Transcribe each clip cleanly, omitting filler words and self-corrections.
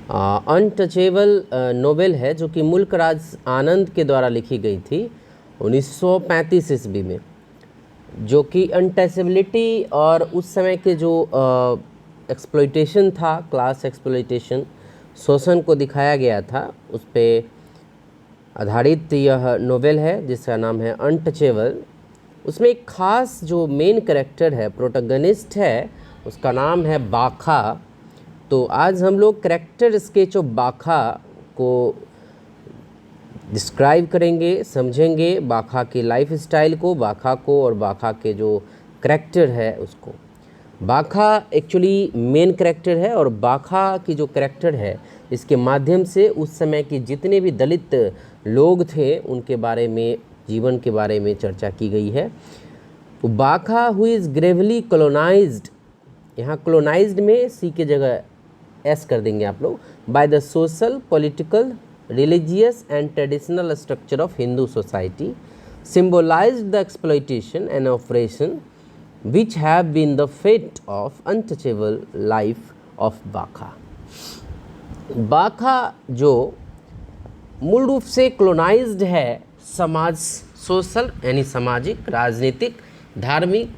Untouchable novel है जो कि मुल्कराज आनंद के द्वारा लिखी गई थी 1935 ईस्वी में, जो कि अनटचेबिलिटी और उस समय के जो एक्सप्लॉइटेशन था, क्लास एक्सप्लॉइटेशन, शोषण को दिखाया गया था, उस पे आधारित यह नोवेल है जिसका नाम है अनटचेबल। उसमें एक ख़ास जो मेन कैरेक्टर है, प्रोटोगनिस्ट है, उसका नाम है बाखा। तो आज हम लोग कैरेक्टर स्केच ऑफ बाखा को डिस्क्राइब करेंगे, समझेंगे बाखा की लाइफ स्टाइल को, बाखा को, और बाखा के जो कैरेक्टर है उसको। बाखा एक्चुअली मेन कैरेक्टर है, और बाखा की जो कैरेक्टर है इसके माध्यम से उस समय के जितने भी दलित लोग थे उनके बारे में, जीवन के बारे में चर्चा की गई है। तो बाखा हु इज़ ग्रेवली कॉलोनाइज्ड, यहाँ कॉलोनाइज्ड में सी के जगह एस कर देंगे आप लोग, by the social, political, religious and traditional structure of Hindu society, symbolized the exploitation and oppression which have been the fate of untouchable life of बाखा। बाखा जो मूल रूप से क्लोनाइज्ड है समाज, सोशल यानी सामाजिक, राजनीतिक, धार्मिक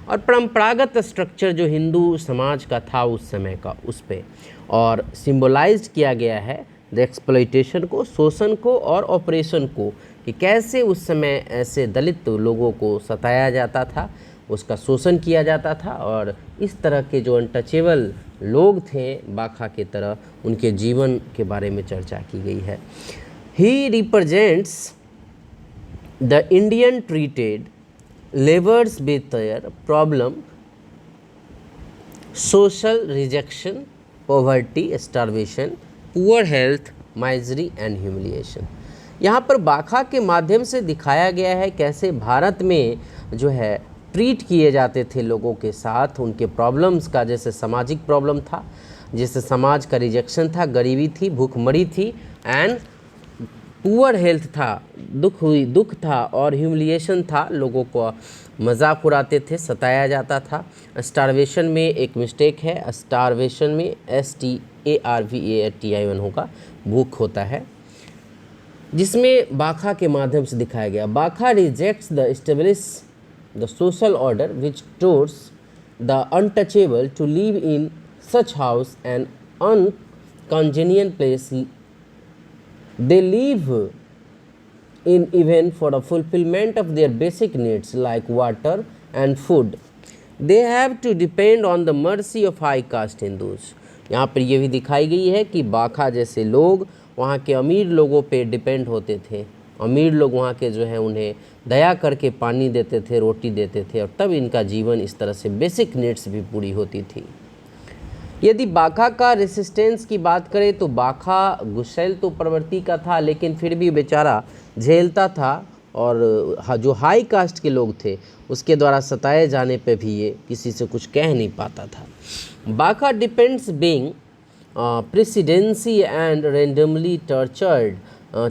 और परंपरागत स्ट्रक्चर जो हिंदू समाज का था उस समय का, उस पे, और सिम्बोलाइज किया गया है द एक्सप्लॉइटेशन को, शोषण को और ऑपरेशन को, कि कैसे उस समय ऐसे दलित लोगों को सताया जाता था, उसका शोषण किया जाता था, और इस तरह के जो अनटचेबल लोग थे बाखा की तरह, उनके जीवन के बारे में चर्चा की गई है। ही represents the Indian treated labours with their problem, social rejection, poverty, starvation, poor health, misery and humiliation. यहाँ पर बाखा के माध्यम से दिखाया गया है कैसे भारत में जो है ट्रीट किए जाते थे लोगों के साथ, उनके प्रॉब्लम्स का, जैसे सामाजिक प्रॉब्लम था, जैसे समाज का रिजेक्शन था, गरीबी थी, भूखमरी थी, एंड पुअर हेल्थ था, दुख था, और ह्यूमिलिएशन था, लोगों को मजाक उड़ाते थे, सताया जाता था। स्टारवेशन में एक मिस्टेक है, स्टारवेशन में STARVATION होगा, भूख होता है, जिसमें बाखा के माध्यम से दिखाया गया। Bakha rejects the establish the social order which tortures the untouchable to live in such house and uncongenial place they live in even for the fulfillment of their basic needs like water and food they have to depend on the mercy of high caste Hindus। यहाँ पर ये भी दिखाई गई है कि बाखा जैसे लोग वहाँ के अमीर लोगों पे डिपेंड होते थे, अमीर लोग वहाँ के जो है उन्हें दया करके पानी देते थे, रोटी देते थे, और तब इनका जीवन इस तरह से बेसिक नीड्स भी पूरी होती थी। यदि बाखा का रेसिस्टेंस की बात करें तो बाखा गुस्सैल तो प्रवृत्ति का था, लेकिन फिर भी बेचारा झेलता था, और जो हाई कास्ट के लोग थे उसके द्वारा सताए जाने पे भी ये किसी से कुछ कह नहीं पाता था। Bakha depends being presidency and randomly tortured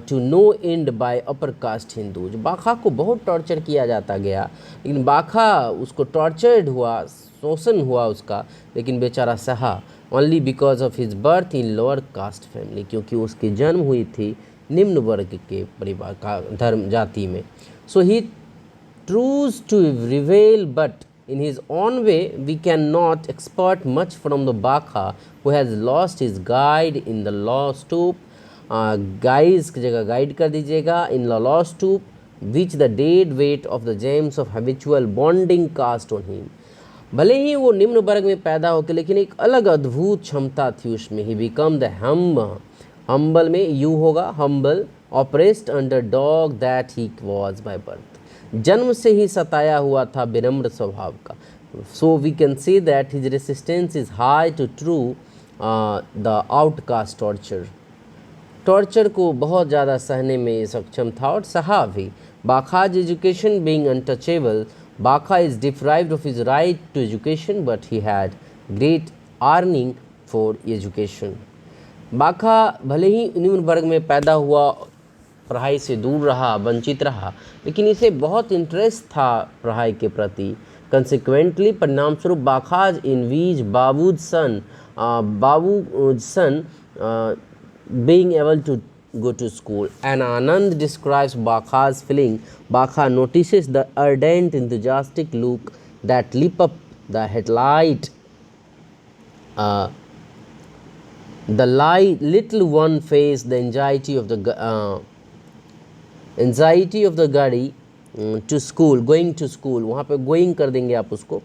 to no end by upper caste Hindus. Bakha को बहुत टॉर्चर किया जाता गया, लेकिन बाखा उसको टॉर्चर्ड हुआ, शोषण हुआ उसका, लेकिन बेचारा सहा, only because of his birth in lower caste family, क्योंकि उसकी जन्म हुई थी निम्न वर्ग के परिवार का, धर्म जाति में। So he tries to reveal, but in his own way we cannot expect much from the Bakha who has lost his guide in the lost stoop, guys की जगह गाइड कर दीजिएगा, in the lost stoop which the dead weight of the gems of habitual bonding cast on him। भले ही वो निम्न वर्ग में पैदा होकर, लेकिन एक अलग अद्भुत क्षमता थी उसमें। ही बिकम द हम्बल में यू होगा, humble, oppressed underdog that he was by birth, जन्म से ही सताया हुआ था, विनम्र स्वभाव का। So we can see that his resistance is high to true the outcast torture को बहुत ज़्यादा सहने में सक्षम था, और सहा भी। Bakha's education being untouchable, Bakha is deprived of his right to education, but he had great earning for education। बाखा भले ही निम्न वर्ग में पैदा हुआ, पढ़ाई से दूर रहा, वंचित रहा, लेकिन इसे बहुत इंटरेस्ट था पढ़ाई के प्रति। कंसिक्वेंटली परिणामस्वरूप बाखाज इन वीज बाबूज सन Babu's son being able to go to school. And Anand describes Bakha's feeling. Bakha notices the ardent, enthusiastic look that lit up the headlight. The little one faced the anxiety of the गाड़ी to school, going to school, वहाँ पे going कर देंगे आप उसको।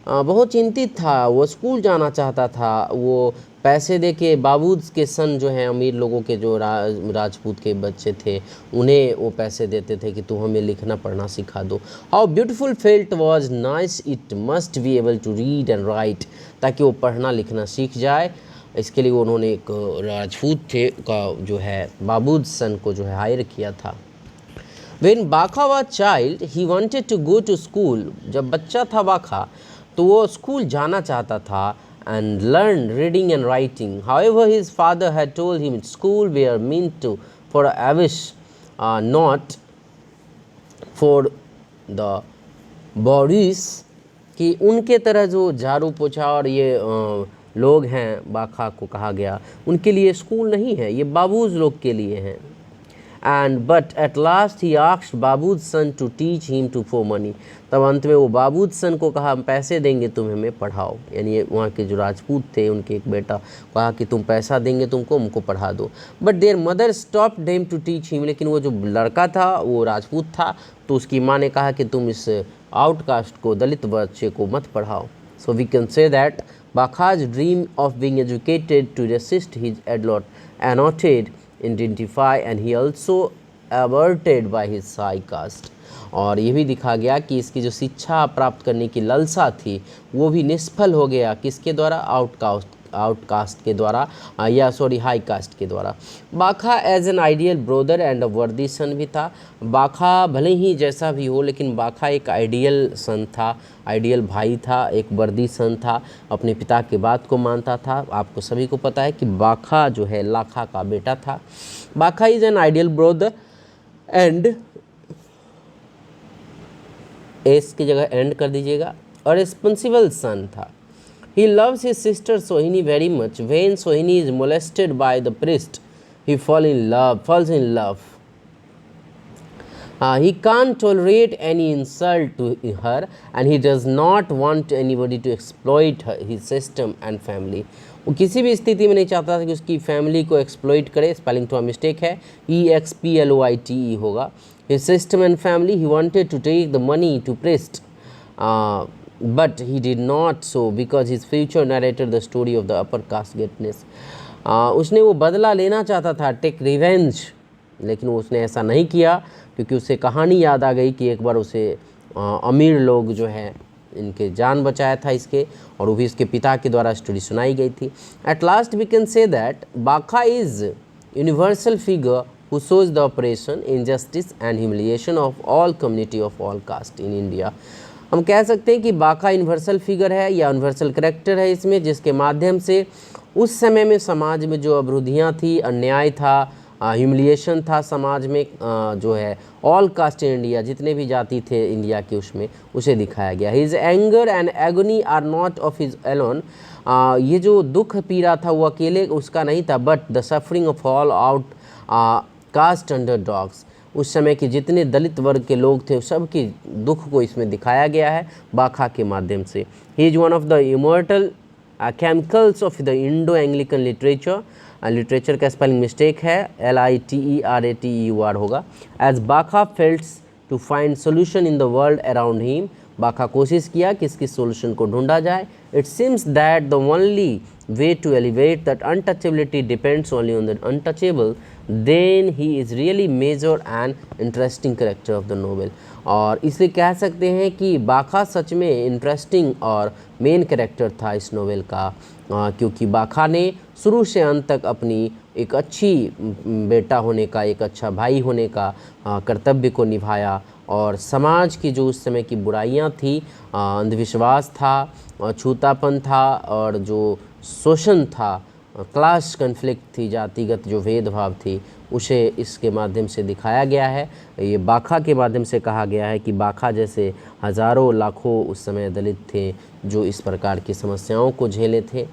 बहुत चिंतित था, वो स्कूल जाना चाहता था। वो पैसे दे के बाबूज के सन जो हैं, अमीर लोगों के जो राजपूत के बच्चे थे, उन्हें वो पैसे देते थे कि तू हमें लिखना पढ़ना सिखा दो। How beautiful felt was nice it must be able to read and write, ताकि वो पढ़ना लिखना सीख जाए। इसके लिए उन्होंने एक राजपूत थे का जो है बाबूज सन को जो है हायर किया था। When Bakha was child, he wanted to go to school. जब बच्चा था बाखा तो वो स्कूल जाना चाहता था and learn reading and writing. However, his father had told him school were meant to for avish, not for the bodies. कि उनके तरह जो झाड़ू पोछा और ये लोग हैं, बाखा को कहा गया, उनके लिए स्कूल नहीं है, ये बाबूज लोग के लिए हैं। but at last he asked babus sun to teach him to for money. तब अंत में वो बाबूज सन को कहा हम पैसे देंगे तुम हमें पढ़ाओ। यानी वहाँ के जो राजपूत थे उनके एक बेटा कहा कि तुम पैसा देंगे तुमको, हमको पढ़ा दो। But their mother stop them to teach him. लेकिन वो जो लड़का था वो राजपूत था, तो उसकी माँ ने कहा कि तुम इस आउटकास्ट को, दलित बच्चे को मत पढ़ाओ। So we can say that Bakha's dream of being educated to resist his annotated identify and he also averted by his high caste। और ये भी दिखा गया कि इसकी जो शिक्षा प्राप्त करने की ललसा थी वो भी निष्फल हो गया। किसके द्वारा? आउटकास्ट के द्वारा, या सॉरी हाई कास्ट के द्वारा। Bakha as an ideal brother and a worthy son भी था। बाखा भले ही जैसा भी हो, लेकिन बाखा एक आइडियल सन था, आइडियल भाई था, एक वर्दी सन था, अपने पिता की बात को मानता था। आपको सभी को पता है कि बाखा जो है लाखा का बेटा था। बाखा is an ideal brother and, S की जगह एंड कर दीजिएगा, और रिस्पॉन्सिबल सन था। He loves his sister Sohini very much. When Sohini is molested by the priest, he falls in love. He can't tolerate any insult to her, and he does not want anybody to exploit his system and family. वो किसी भी स्थिति में नहीं चाहता था कि उसकी फैमिली को एक्सप्लॉइट करे। स्पेलिंग थोड़ा मिस्टेक है, EXPLOITE होगा। His system and family, he wanted to take the money to priest. But he did not so because his future narrated the story of the upper caste greatness. उसने वो बदला लेना चाहता था, take revenge, लेकिन उसने ऐसा नहीं किया क्योंकि उसे कहानी याद आ गई कि एक बार उसे अमीर लोग जो है इनके जान बचाया था इसके, और वो भी इसके पिता के द्वारा स्टोरी सुनाई गई थी। At last we can say that Bakha is universal figure who shows the oppression, injustice and humiliation of all community of all caste in India. हम कह सकते हैं कि बाखा यूनिवर्सल फिगर है या यूनिवर्सल करेक्टर है इसमें, जिसके माध्यम से उस समय में समाज में जो अवरुद्धियाँ थी, अन्याय था, ह्यूमिलिएशन था समाज में, जो है ऑल कास्ट इन इंडिया, जितने भी जाति थे इंडिया के उसमें, उसे दिखाया गया। His anger and agony are not of his alone. ये जो दुख पीड़ा था वो अकेले उसका नहीं था, but the suffering of all outcast underdogs. उस समय के जितने दलित वर्ग के लोग थे सबके दुख को इसमें दिखाया गया है बाखा के माध्यम से। He is one of the immortal chemicals of the Indo Anglican literature. Literature का स्पेलिंग मिस्टेक है, LITERATEUR होगा। As Bakha fails to find solution in the world around him. Bakha कोशिश किया कि इसकी सोल्यूशन को ढूंढा जाए। It seems that the only way to elevate that untouchability depends only on the untouchable, then he is really major and interesting character of the novel. और इसलिए कह सकते हैं कि बाखा सच में इंटरेस्टिंग और मेन कैरेक्टर था इस नोवेल का, क्योंकि बाखा ने शुरू से अंत तक अपनी एक अच्छी बेटा होने का, एक अच्छा भाई होने का कर्तव्य को निभाया, और समाज की जो उस समय की बुराइयां थी, अंधविश्वास था, छूतापन था, और जो शोषण था, क्लास कन्फ्लिक्ट थी, जातिगत जो भेदभाव थी, उसे इसके माध्यम से दिखाया गया है। ये बाखा के माध्यम से कहा गया है कि बाखा जैसे हज़ारों लाखों उस समय दलित थे जो इस प्रकार की समस्याओं को झेले थे।